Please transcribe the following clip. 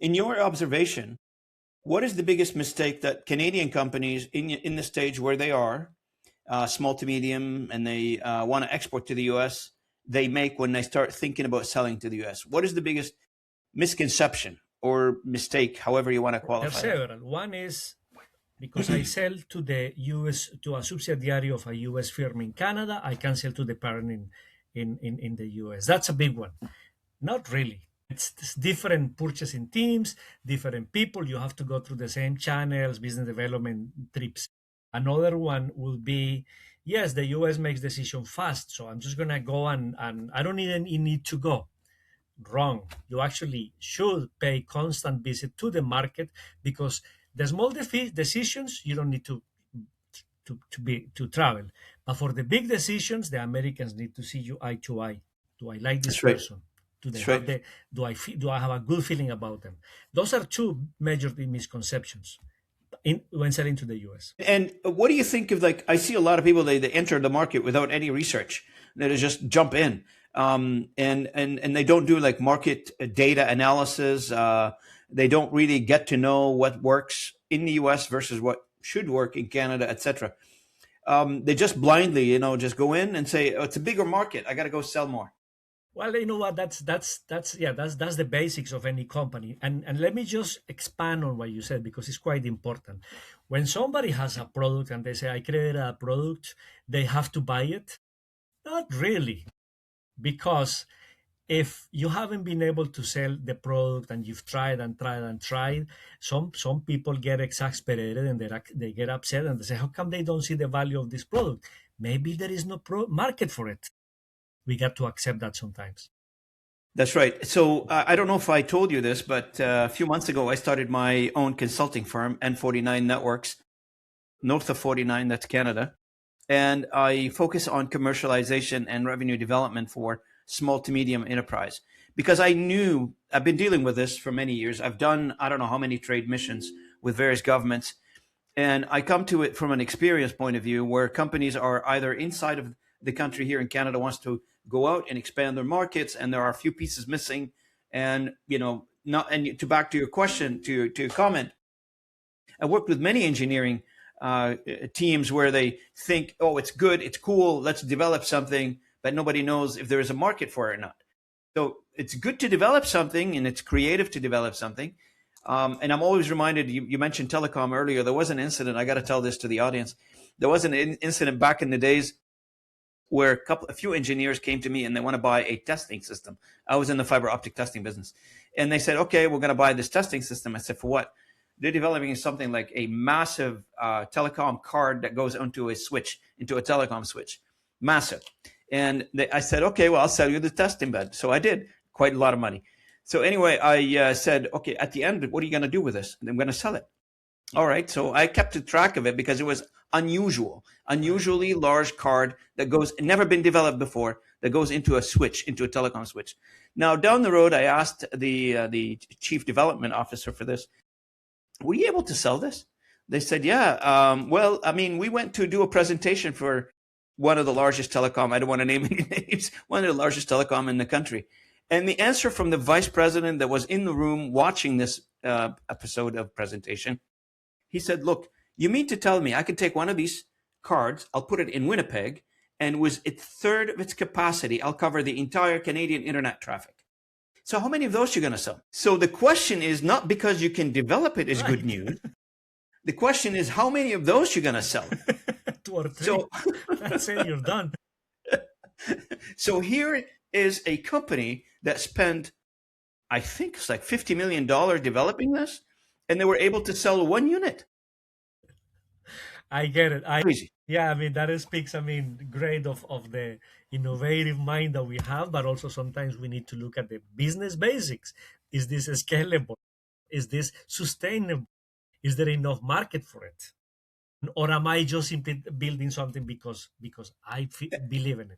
In your observation, what is the biggest mistake that Canadian companies in the stage where they are, small to medium, and they want to export to the US, they make when they start thinking about selling to the US? What is the biggest misconception or mistake, however you want to There are qualify that? several. One is because I sell to the US, to a subsidiary of a US firm in Canada, I can sell to the parent in the US. That's a big one. Not really. It's different purchasing teams, different people. You have to go through the same channels, business development trips. Another one will be, yes, the US makes decision fast, so I'm just gonna go and I don't even need to go. Wrong. You actually should pay constant visit to the market because the small decisions you don't need to travel, but for the big decisions, the Americans need to see you eye to eye. Do I like this That's right. person? Do they That's have right. the? Do I have a good feeling about them? Those are two major misconceptions when selling to the US. And what do you think of, like, I see a lot of people, they enter the market without any research. They just jump in. And they don't do like market data analysis. They don't really get to know what works in the US versus what should work in Canada, etc. They just blindly, just go in and say, oh, it's a bigger market. I got to go sell more. Well, you know what? That's yeah. That's the basics of any company. And let me just expand on what you said because it's quite important. When somebody has a product and they say, "I created a product," they have to buy it. Not really, because if you haven't been able to sell the product and you've tried and tried and tried, some people get exasperated and they get upset and they say, "How come they don't see the value of this product?" Maybe there is no market for it. We got to accept that sometimes. That's right. So I don't know if I told you this, but a few months ago, I started my own consulting firm, N49 Networks, north of 49, that's Canada. And I focus on commercialization and revenue development for small to medium enterprise because I knew I've been dealing with this for many years. I've done, I don't know how many trade missions with various governments. And I come to it from an experience point of view where companies are either inside of the country here in Canada wants to go out and expand their markets, and there are a few pieces missing. And, not, and to back to your question, to your comment, I worked with many engineering teams where they think, oh, it's good, it's cool, let's develop something, but nobody knows if there is a market for it or not. So it's good to develop something, and it's creative to develop something. And I'm always reminded, you mentioned telecom earlier. There was an incident, I got to tell this to the audience. There was an incident back in the days where a few engineers came to me and they want to buy a testing system. I was in the fiber optic testing business. And they said, okay, we're going to buy this testing system. I said, for what? They're developing something like a massive telecom card that goes onto a switch, into a telecom switch. Massive. And I said, okay, well, I'll sell you the testing bed. So I did, quite a lot of money. So anyway, I said, okay, at the end, what are you going to do with this? And I'm going to sell it. All right. So I kept track of it because it was unusually large card that goes, never been developed before, that goes into a switch, into a telecom switch. Now, down the road, I asked the chief development officer for this, were you able to sell this? They said, yeah. Well, I mean, we went to do a presentation for one of the largest telecom. I don't want to name any names. One of the largest telecom in the country. And the answer from the vice president that was in the room watching this episode of presentation, he said, look, you mean to tell me I can take one of these cards, I'll put it in Winnipeg, and with a third of its capacity, I'll cover the entire Canadian internet traffic. So how many of those are you going to sell? So the question is not because you can develop it is good news. The question is how many of those you're going to sell. 2 or 3. So, That's it. You're done. so here is a company that spent, I think it's like $50 million developing this, and they were able to sell one unit. I get it. Crazy. Yeah, I mean that speaks, I mean, great of the innovative mind that we have, but also sometimes we need to look at the business basics. Is this scalable? Is this sustainable? Is there enough market for it? Or am I just simply building something because I believe in it?